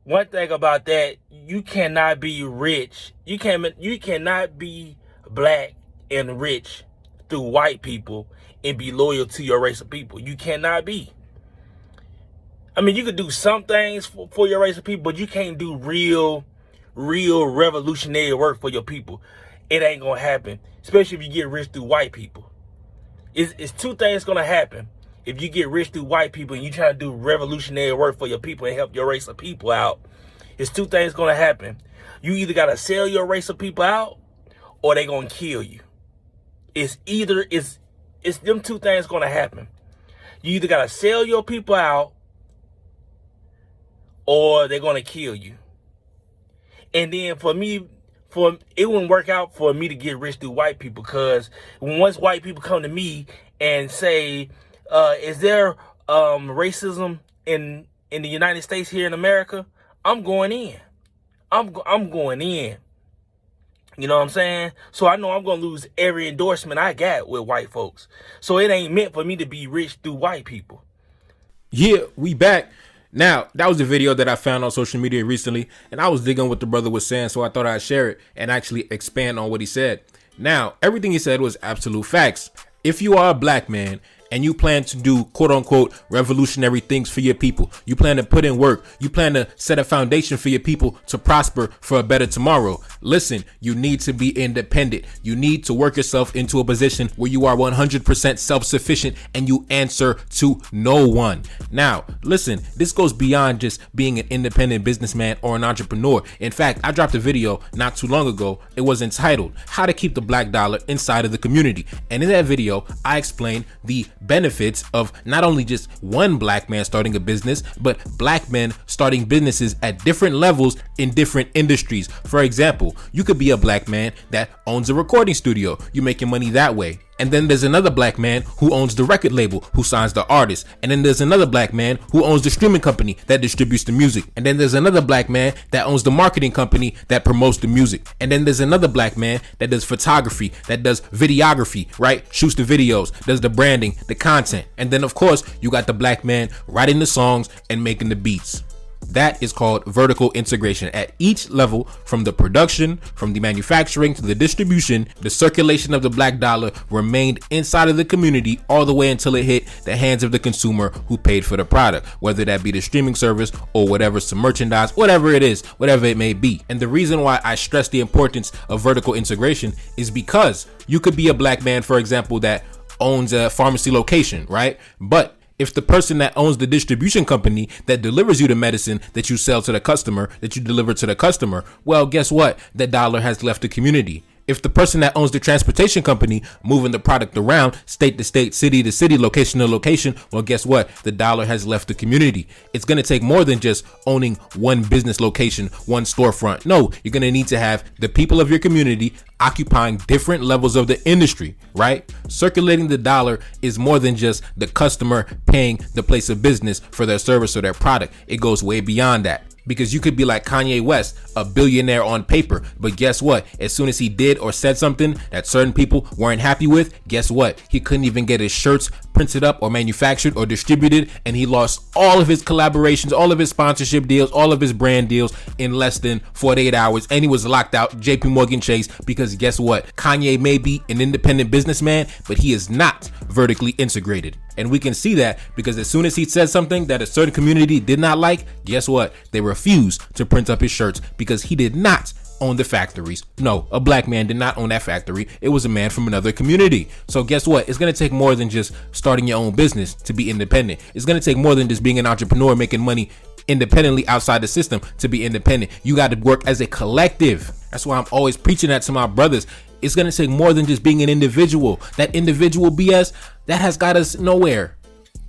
one thing about that, you cannot be rich. You cannot be black and rich through white people and be loyal to your race of people. You cannot be. I mean, you could do some things for your race of people, but you can't do real revolutionary work for your people. It ain't gonna happen, especially if you get rich through white people. It's two things gonna happen. If you get rich through white people and you try to do revolutionary work for your people and help your race of people out, it's two things gonna happen. You either gotta sell your race of people out or they gonna kill you. It's them two things gonna happen. You either gotta sell your people out or they're gonna kill you. And then for me, it wouldn't work out for me to get rich through white people, because once white people come to me and say, is there racism in the United States here in America? I'm going in. I'm going in. You know what I'm saying? So I know I'm going to lose every endorsement I got with white folks. So it ain't meant for me to be rich through white people. Yeah, we back. Now, that was a video that I found on social media recently, and I was digging what the brother was saying, so I thought I'd share it and actually expand on what he said. Now, everything he said was absolute facts. If you are a black man and you plan to do quote unquote revolutionary things for your people, you plan to put in work, you plan to set a foundation for your people to prosper for a better tomorrow, listen, you need to be independent. You need to work yourself into a position where you are 100% self-sufficient and you answer to no one. Now, listen, this goes beyond just being an independent businessman or an entrepreneur. In fact, I dropped a video not too long ago. It was entitled How to Keep the Black Dollar Inside of the Community. And in that video, I explained the benefits of not only just one black man starting a business, but black men starting businesses at different levels in different industries. For example, you could be a black man that owns a recording studio. You're making money that way. And then there's another black man who owns the record label, who signs the artist. And then there's another black man who owns the streaming company that distributes the music. And then there's another black man that owns the marketing company that promotes the music. And then there's another black man that does photography, that does videography, right? Shoots the videos, does the branding, the content. And then of course, you got the black man writing the songs and making the beats. That is called vertical integration. At each level, from the production, from the manufacturing to the distribution, the circulation of the black dollar remained inside of the community all the way until it hit the hands of the consumer who paid for the product, whether that be the streaming service or whatever, some merchandise, whatever it is, whatever it may be. And the reason why I stress the importance of vertical integration is because you could be a black man, for example, that owns a pharmacy location, right? But if the person that owns the distribution company that delivers you the medicine that you sell to the customer, that you deliver to the customer, well, guess what? That dollar has left the community. If the person that owns the transportation company moving the product around state to state, city to city, location to location, well, guess what? The dollar has left the community. It's going to take more than just owning one business location, one storefront. No, you're going to need to have the people of your community occupying different levels of the industry, right? Circulating the dollar is more than just the customer paying the place of business for their service or their product. It goes way beyond that. Because you could be like Kanye West, a billionaire on paper, but guess what? As soon as he did or said something that certain people weren't happy with, guess what? He couldn't even get his shirts printed up or manufactured or distributed, and he lost all of his collaborations, all of his sponsorship deals, all of his brand deals in less than 48 hours, and he was locked out, JP Morgan Chase, because guess what? Kanye may be an independent businessman, but he is not vertically integrated. And we can see that because as soon as he said something that a certain community did not like, guess what? They refused to print up his shirts because he did not own the factories. No, a black man did not own that factory. It was a man from another community. So guess what? It's going to take more than just starting your own business to be independent. It's going to take more than just being an entrepreneur making money independently outside the system to be independent. You got to work as a collective. That's why I'm always preaching that to my brothers. It's going to take more than just being an individual. That individual BS, that has got us nowhere.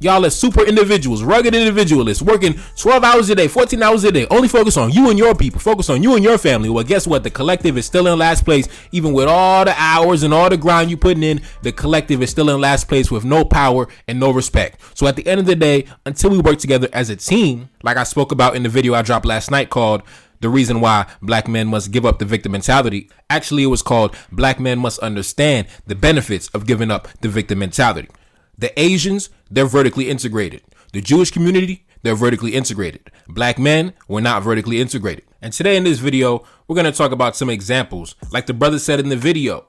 Y'all are super individuals, rugged individualists, working 12 hours a day, 14 hours a day, only focus on you and your people, focus on you and your family. Well, guess what? The collective is still in last place. Even with all the hours and all the grind you putting in, the collective is still in last place with no power and no respect. So at the end of the day, until we work together as a team, like I spoke about in the video I dropped last night called The Reason Why Black Men Must Give Up the Victim Mentality. Actually, it was called Black Men Must Understand the Benefits of Giving Up the Victim Mentality. The Asians, they're vertically integrated. The Jewish community, they're vertically integrated. Black men were not vertically integrated. And today in this video, we're going to talk about some examples. Like the brother said in the video,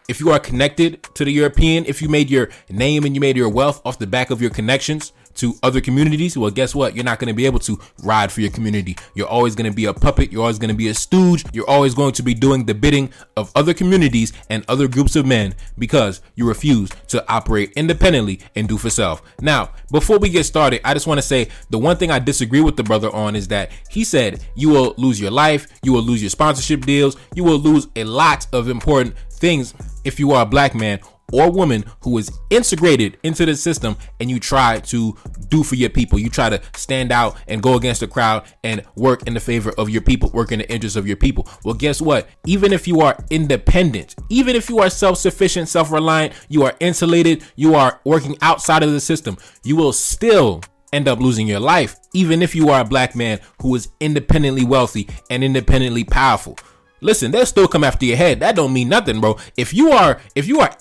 if you are connected to the European, if you made your name and you made your wealth off the back of your connections to other communities, well, guess what? You're not going to be able to ride for your community. You're always going to be a puppet. You're always going to be a stooge. You're always going to be doing the bidding of other communities and other groups of men because you refuse to operate independently and do for self. Now, before we get started, I just want to say the one thing I disagree with the brother on is that he said you will lose your life, you will lose your sponsorship deals, you will lose a lot of important things if you are a black man or woman who is integrated into the system and you try to do for your people. You try to stand out and go against the crowd and work in the favor of your people, work in the interest of your people. Well, guess what? Even if you are independent, even if you are self-sufficient, self-reliant, you are insulated, you are working outside of the system, you will still end up losing your life, even if you are a black man who is independently wealthy and independently powerful. Listen, they'll still come after your head. That don't mean nothing, bro. If you are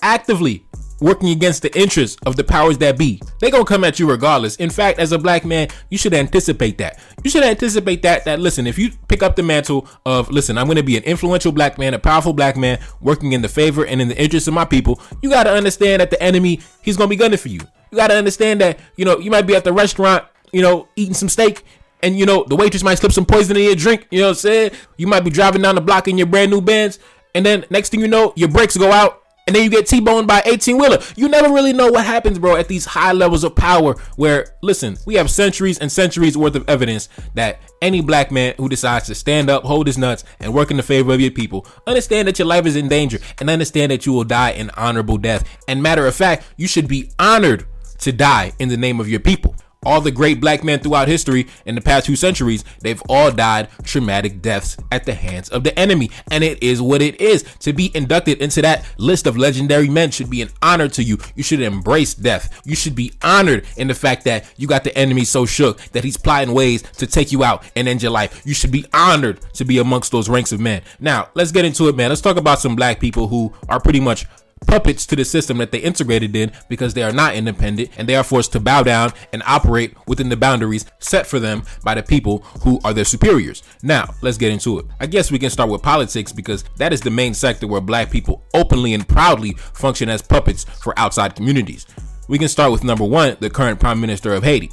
actively working against the interests of the powers that be, they gonna come at you regardless. In fact, as a black man, you should anticipate that. You should anticipate that listen, if you pick up the mantle of, listen, I'm gonna be an influential black man, a powerful black man, working in the favor and in the interest of my people, you gotta understand that the enemy, he's gonna be gunning for you. You gotta understand that, you might be at the restaurant, eating some steak, and the waitress might slip some poison in your drink. You know what I'm saying? You might be driving down the block in your brand new Benz, and then next thing you know, your brakes go out, and then you get T-boned by 18-wheeler. You never really know what happens, bro, at these high levels of power where, listen, we have centuries and centuries worth of evidence that any black man who decides to stand up, hold his nuts, and work in the favor of your people, understand that your life is in danger, and understand that you will die an honorable death. And matter of fact, you should be honored to die in the name of your people. All the great black men throughout history in the past 2 centuries, they've all died traumatic deaths at the hands of the enemy. And it is what it is. To be inducted into that list of legendary men should be an honor to you. You should embrace death. You should be honored in the fact that you got the enemy so shook that he's plotting ways to take you out and end your life. You should be honored to be amongst those ranks of men. Now, let's get into it, man. Let's talk about some black people who are pretty much puppets to the system that they integrated in because they are not independent and they are forced to bow down and operate within the boundaries set for them by the people who are their superiors. Now, let's get into it. I guess we can start with politics because that is the main sector where black people openly and proudly function as puppets for outside communities. We can start with number 1, the current Prime Minister of Haiti.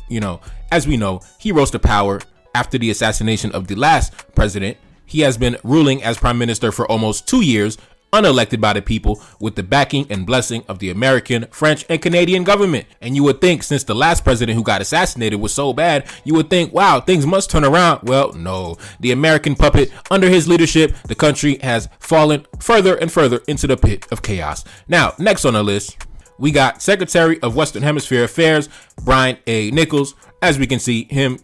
As we know, he rose to power after the assassination of the last president. He has been ruling as Prime Minister for almost 2 years, unelected by the people, with the backing and blessing of the American, French, and Canadian government. And you would think, since the last president who got assassinated was so bad, you would think, wow, things must turn around. Well, no. The American puppet, under his leadership, the country has fallen further and further into the pit of chaos. Now, next on the list, we got Secretary of Western Hemisphere Affairs, Brian A. Nichols. As we can see, him,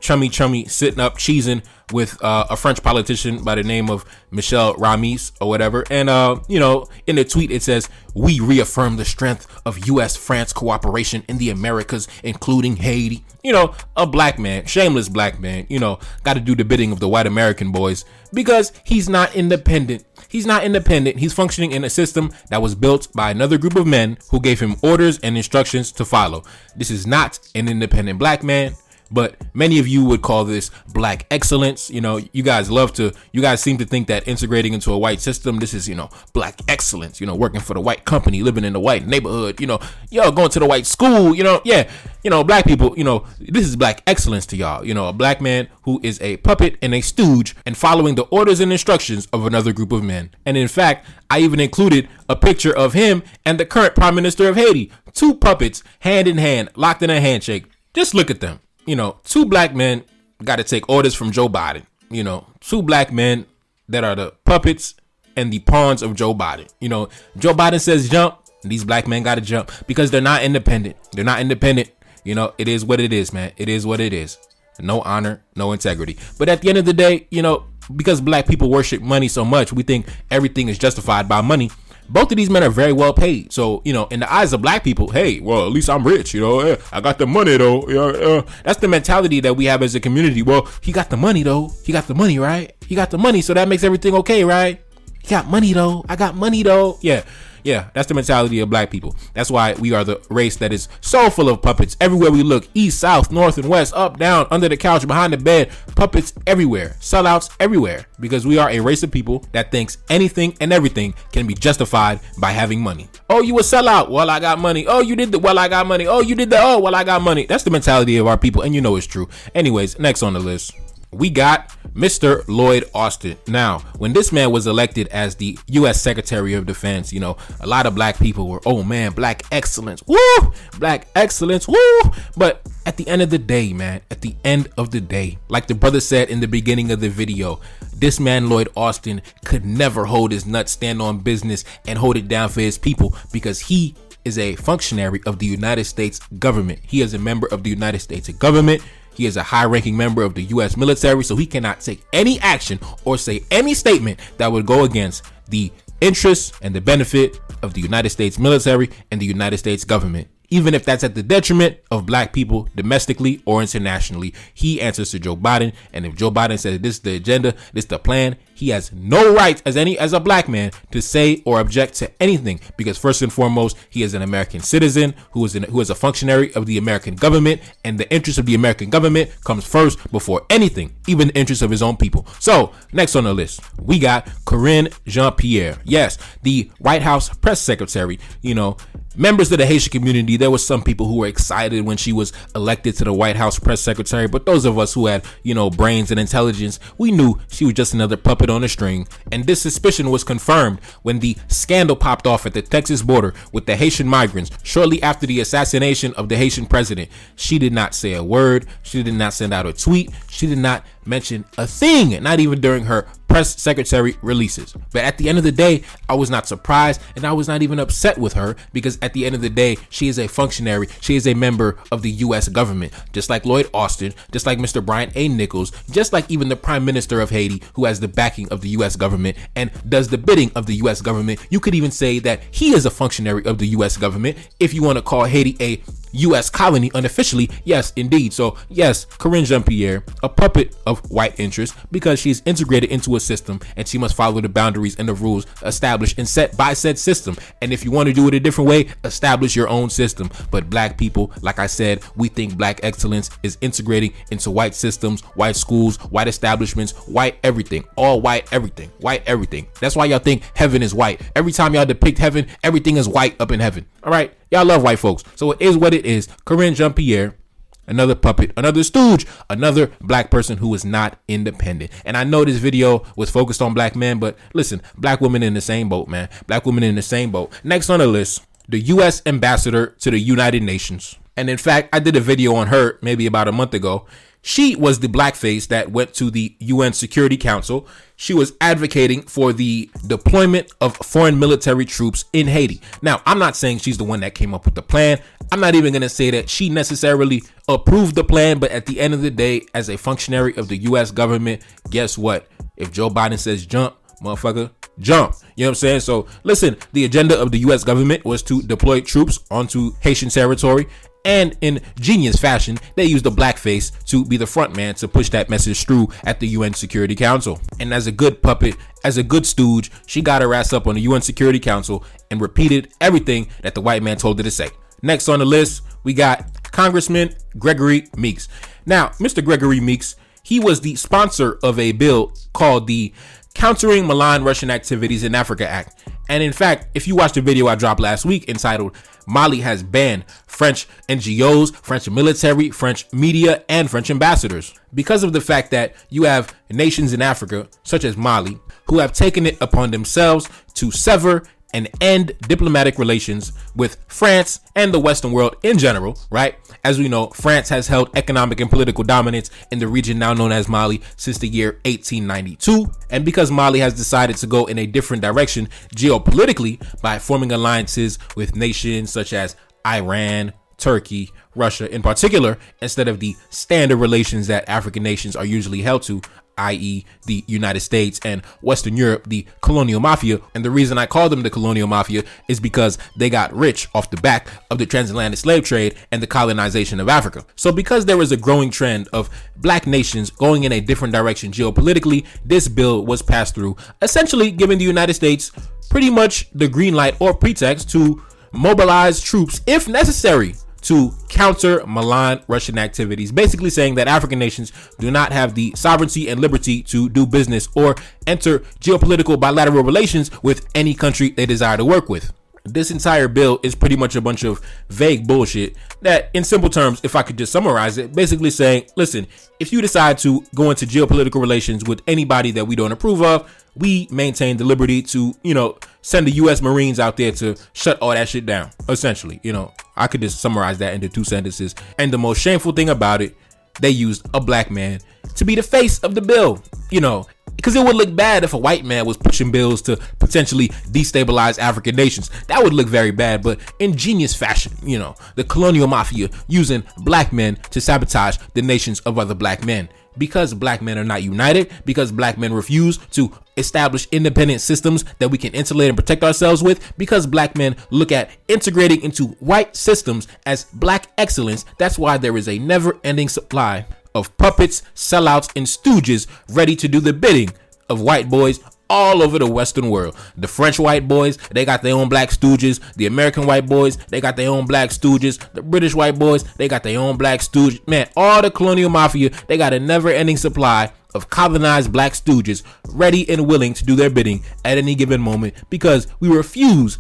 chummy sitting up cheesing with a French politician by the name of Michel Ramis or whatever. And in the tweet it says, "We reaffirm the strength of US-France cooperation in the Americas, including Haiti." A black man, shameless black man, got to do the bidding of the white American boys because he's not independent. He's not independent. He's functioning in a system that was built by another group of men who gave him orders and instructions to follow. This is not an independent black man, but many of you would call this black excellence. You guys seem to think that integrating into a white system, this is, black excellence, working for the white company, living in the white neighborhood, going to the white school, black people, this is black excellence to y'all. A black man who is a puppet and a stooge and following the orders and instructions of another group of men. And in fact, I even included a picture of him and the current Prime Minister of Haiti, 2 puppets hand in hand, locked in a handshake. Just look at them. 2 black men got to take orders from Joe Biden. 2 black men that are the puppets and the pawns of Joe Biden. Joe Biden says jump, and these black men got to jump because they're not independent. They're not independent. It is what it is, man. It is what it is. No honor, no integrity. But at the end of the day, because black people worship money so much, we think everything is justified by money. Both of these men are very well paid. So, in the eyes of black people, hey, well, at least I'm rich, I got the money though. That's the mentality that we have as a community. Well, he got the money though. He got the money, right? He got the money. So that makes everything okay, right? You got money though. I got money though. Yeah, that's the mentality of black people. That's why we are the race that is so full of puppets everywhere we look. East, south, north, and west, up, down, under the couch, behind the bed. Puppets everywhere. Sellouts everywhere. Because we are a race of people that thinks anything and everything can be justified by having money. Oh, you a sellout? Well, I got money. Oh, you did the well, I got money. Oh, you did the well, I got money. That's the mentality of our people, and you know it's true. Anyways, next on the list, we got Mr. Lloyd Austin. Now, when this man was elected as the U.S. Secretary of Defense, a lot of black people were, oh man, black excellence. Woo! Black excellence. Woo! But at the end of the day, man, like the brother said in the beginning of the video, this man, Lloyd Austin, could never hold his nuts, stand on business, and hold it down for his people because he is a functionary of the United States government. He is a member of the United States government. He is a high-ranking member of the U.S. military, so he cannot take any action or say any statement that would go against the interests and the benefit of the United States military and the United States government. Even if that's at the detriment of black people domestically or internationally. He answers to Joe Biden, and if Joe Biden says this is the agenda, this is the plan, he has no right as a black man to say or object to anything, because first and foremost, he is an American citizen who is a functionary of the American government, and the interest of the American government comes first before anything, even the interest of his own people. So next on the list, we got Karine Jean-Pierre. Yes, the White House press secretary. Members of the Haitian community, there was some people who were excited when she was elected to the White House press secretary, but those of us who had, brains and intelligence, we knew she was just another puppet on a string. And this suspicion was confirmed when the scandal popped off at the Texas border with the Haitian migrants shortly after the assassination of the Haitian president. She did not say a word. She did not send out a tweet. She did not mention a thing, not even during her press secretary releases. But at the end of the day, I was not surprised, and I was not even upset with her, because at the end of the day, she is a functionary. She is a member of the U.S. government, just like Lloyd Austin, just like Mr. Brian A. Nichols, just like even the Prime Minister of Haiti, who has the backing of the U.S. government and does the bidding of the U.S. government. You could even say that he is a functionary of the U.S. government if you want to call Haiti a U.S. colony unofficially. Yes, indeed. So yes, Karine Jean-Pierre, a puppet of white interest, because she's integrated into a system and she must follow the boundaries and the rules established and set by said system. And if you want to do it a different way, establish your own system. But black people, like I said, we think black excellence is integrating into white systems, white schools, white establishments, white everything, all white everything, white everything. That's why y'all think heaven is white. Every time y'all depict heaven, everything is white up in heaven. All right. Y'all love white folks. So it is what it is. Karine Jean-Pierre, another puppet, another stooge, another black person who is not independent. And I know this video was focused on black men, but listen, black women in the same boat, man. Black women in the same boat. Next on the list, the U.S. ambassador to the United Nations. And in fact, I did a video on her maybe about a month ago. She was the blackface that went to the UN Security Council. She was advocating for the deployment of foreign military troops in Haiti. Now, I'm not saying she's the one that came up with the plan. I'm not even going to say that she necessarily approved the plan. But at the end of the day, as a functionary of the U.S. government, guess what? If Joe Biden says jump, motherfucker, jump. You know what I'm saying? So listen, the agenda of the U.S. government was to deploy troops onto Haitian territory. And in genius fashion, they used the blackface to be the front man to push that message through at the UN Security Council. And as a good puppet, as a good stooge, she got her ass up on the UN Security Council and repeated everything that the white man told her to say. Next on the list, we got Congressman Gregory Meeks. Now, Mr. Gregory Meeks, he was the sponsor of a bill called the Countering Malign Russian Activities in Africa Act. And in fact, if you watched the video I dropped last week entitled Mali has banned French NGOs, French military, French media, and French ambassadors, because of the fact that you have nations in Africa, such as Mali, who have taken it upon themselves to sever and end diplomatic relations with France and the Western world in general, right? As we know, France has held economic and political dominance in the region now known as Mali since the year 1892. And because Mali has decided to go in a different direction geopolitically by forming alliances with nations such as Iran, Turkey, Russia in particular, instead of the standard relations that African nations are usually held to, i.e. the United States, and Western Europe, the colonial mafia. And the reason I call them the colonial mafia is because they got rich off the back of the transatlantic slave trade and the colonization of Africa. So because there is a growing trend of black nations going in a different direction geopolitically, this bill was passed through, essentially giving the United States pretty much the green light or pretext to mobilize troops if necessary to counter malign Russian activities, basically saying that African nations do not have the sovereignty and liberty to do business or enter geopolitical bilateral relations with any country they desire to work with. This entire bill is pretty much a bunch of vague bullshit that, in simple terms, if I could just summarize it, basically saying, listen, if you decide to go into geopolitical relations with anybody that we don't approve of, we maintain the liberty to, send the U.S. Marines out there to shut all that shit down. Essentially, I could just summarize that into 2 sentences. And the most shameful thing about it, they used a black man to be the face of the bill, because it would look bad if a white man was pushing bills to potentially destabilize African nations. That would look very bad, but in genius fashion, the colonial mafia using black men to sabotage the nations of other black men. Because black men are not united, because black men refuse to establish independent systems that we can insulate and protect ourselves with, because black men look at integrating into white systems as black excellence, that's why there is a never-ending supply of puppets, sellouts, and stooges ready to do the bidding of white boys all over the Western world. The French white boys, they got their own black stooges. The American white boys, they got their own black stooges. The British white boys, they got their own black stooges. Man, all the colonial mafia, they got a never-ending supply of colonized black stooges ready and willing to do their bidding at any given moment, because we refuse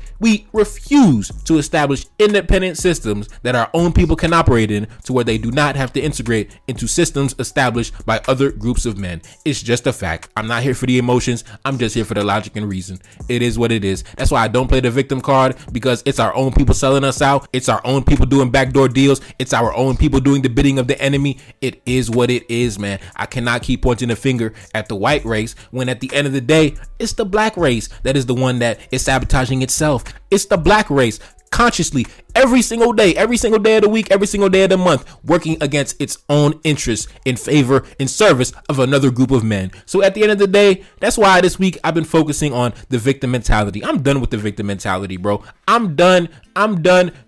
to establish independent systems that our own people can operate in, to where they do not have to integrate into systems established by other groups of men. It's just a fact. I'm not here for the emotions. I'm just here for the logic and reason. It is what it is. That's why I don't play the victim card, because it's our own people selling us out. It's our own people doing backdoor deals. It's our own people doing the bidding of the enemy. It is what it is, man. I cannot keep pointing a finger at the white race when at the end of the day, it's the black race that is the one that is sabotaging itself. It's the black race consciously every single day of the week, every single day of the month, working against its own interests in favor, in service of another group of men. So at the end of the day, that's why this week I've been focusing on the victim mentality. I'm done with the victim mentality, bro. I'm done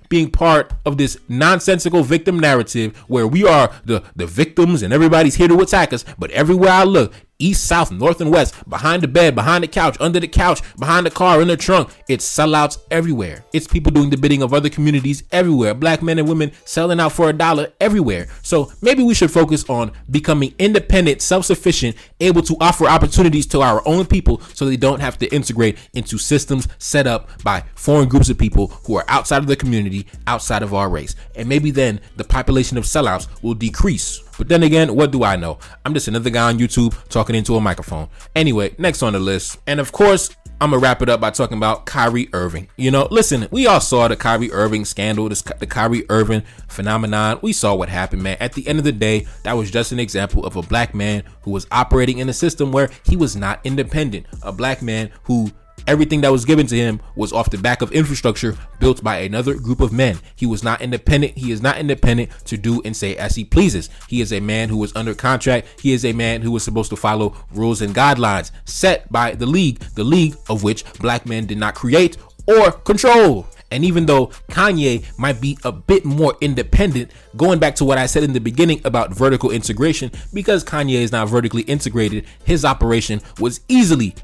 being part of this nonsensical victim narrative where we are the victims and everybody's here to attack us. But everywhere I look, east, south, north, and west, behind the bed, behind the couch, under the couch, behind the car, in the trunk, it's sellouts everywhere. It's people doing the bidding of other communities everywhere. Black men and women selling out for $1 everywhere. So maybe we should focus on becoming independent, self-sufficient, able to offer opportunities to our own people so they don't have to integrate into systems set up by foreign groups of people who are outside of the community, outside of our race. And maybe then the population of sellouts will decrease. But then again, what do I know? I'm just another guy on YouTube talking into a microphone. Anyway, next on the list. And of course, I'm going to wrap it up by talking about Kyrie Irving. Listen, we all saw the Kyrie Irving scandal, the Kyrie Irving phenomenon. We saw what happened, man. At the end of the day, that was just an example of a black man who was operating in a system where he was not independent. A black man who everything that was given to him was off the back of infrastructure built by another group of men. He was not independent. He is not independent to do and say as he pleases. He is a man who was under contract. He is a man who was supposed to follow rules and guidelines set by the league of which black men did not create or control. And even though Kanye might be a bit more independent, going back to what I said in the beginning about vertical integration, because Kanye is not vertically integrated, his operation was easily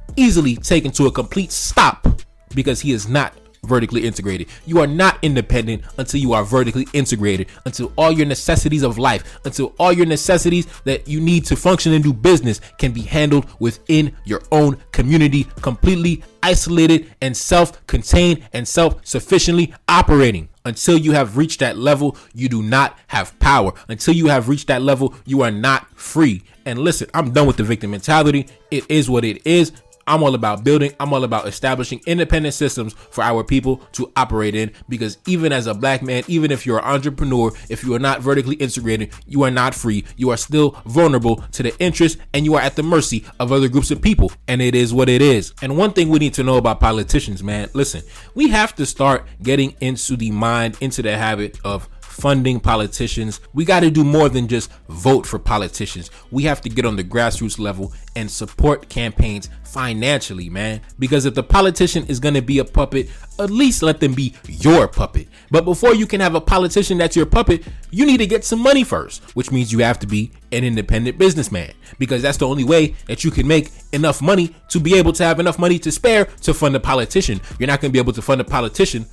taken to a complete stop because he is not vertically integrated. You are not independent until you are vertically integrated, until all your necessities of life, until all your necessities that you need to function and do business can be handled within your own community, completely isolated and self-contained and self-sufficiently operating. Until you have reached that level, you do not have power. Until you have reached that level, you are not free. And listen, I'm done with the victim mentality. It is what it is. I'm all about building. I'm all about establishing independent systems for our people to operate in, because even as a black man, even if you're an entrepreneur, if you are not vertically integrated, you are not free. You are still vulnerable to the interests and you are at the mercy of other groups of people. And it is what it is. And one thing we need to know about politicians, man, listen, we have to start getting into the mind, into the habit of funding politicians. We got to do more than just vote for politicians. We have to get on the grassroots level and support campaigns financially, man. Because if the politician is going to be a puppet, at least let them be your puppet. But before you can have a politician that's your puppet, you need to get some money first, which means you have to be an independent businessman, because that's the only way that you can make enough money to be able to have enough money to spare to fund a politician. You're not going to be able to fund a politician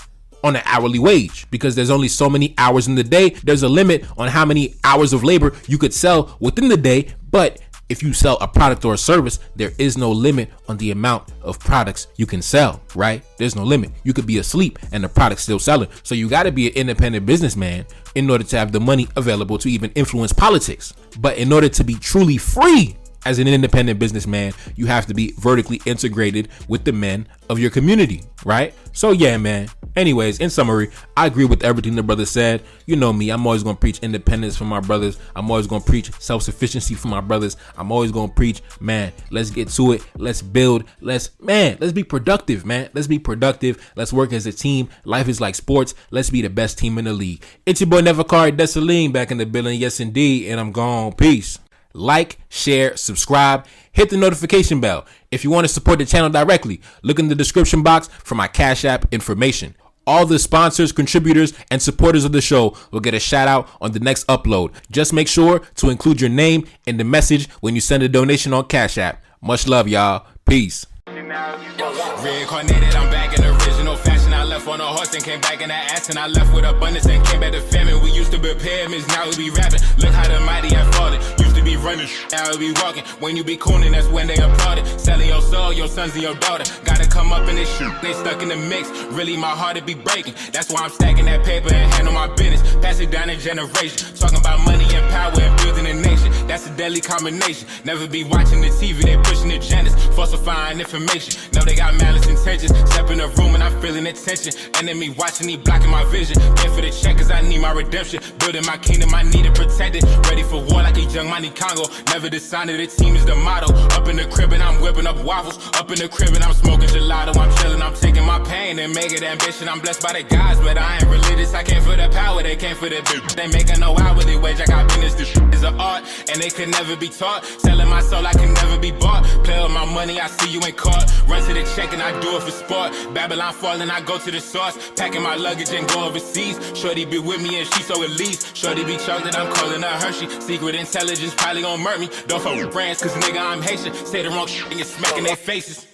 on an hourly wage, because there's only so many hours in the day. There's a limit on how many hours of labor you could sell within the day. But if you sell a product or a service, there is no limit on the amount of products you can sell, right? There's no limit. You could be asleep and the product's still selling. So you got to be an independent businessman in order to have the money available to even influence politics. But in order to be truly free as an independent businessman, you have to be vertically integrated with the men of your community, right? So yeah, man. Anyways, in summary, I agree with everything the brother said. You know me, I'm always going to preach independence for my brothers. I'm always going to preach self-sufficiency for my brothers. I'm always going to preach, man, let's get to it. Let's build. Let's be productive, man. Let's be productive. Let's work as a team. Life is like sports. Let's be the best team in the league. It's your boy Nevercard Desaline back in the building. Yes, indeed. And I'm gone. Peace. Like, share, subscribe, hit the notification bell. If you want to support the channel directly, look in the description box for my Cash App information. All the sponsors, contributors, and supporters of the show will get a shout out on the next upload. Just make sure to include your name in the message when you send a donation on Cash App. Much love, y'all. Peace. Reincarnated, I'm back in original fashion. I left on a horse and came back in the ass, and I left with abundance and came back to famine. We used to be pyramids, now we be rapping. Look how the mighty have fallen. Used to be running, now we be walking. When you be cooning, that's when they applauded. Selling your soul, your sons and your daughter. Gotta come up in this shit, they stuck in the mix. Really, my heart to be breaking. That's why I'm stacking that paper and handle my business. Pass it down in generation. Talking about money and power and building a nation. That's a deadly combination. Never be watching the TV, they pushing agendas, falsifying information. Know they got malice intentions. Step in the room and I'm feeling the tension. Enemy watching, he blocking my vision. Pay for the check cause I need my redemption. Building my kingdom, I need it protected. Ready for war like a young Money Congo. Never decided the team is the motto. Up in the crib and I'm whipping up waffles. Up in the crib and I'm smoking gelato. I'm chilling, I'm taking my pain and make it ambition. I'm blessed by the gods, but I ain't religious. I came for the power, they came for the bitch. They making no hourly wage. I got business, this shit is an art, and they could never be taught. Selling my soul, I can never be bought. Play with my money, I see you ain't caught. Run to the check and I do it for sport. Babylon falling, I go to the source. Packing my luggage and go overseas. Shorty be with me and she so elite. Shorty be chocolate, I'm calling her Hershey. Secret intelligence probably gon' murk me. Don't fuck with brands, cause nigga I'm Haitian. Say the wrong shit and you're smacking their faces.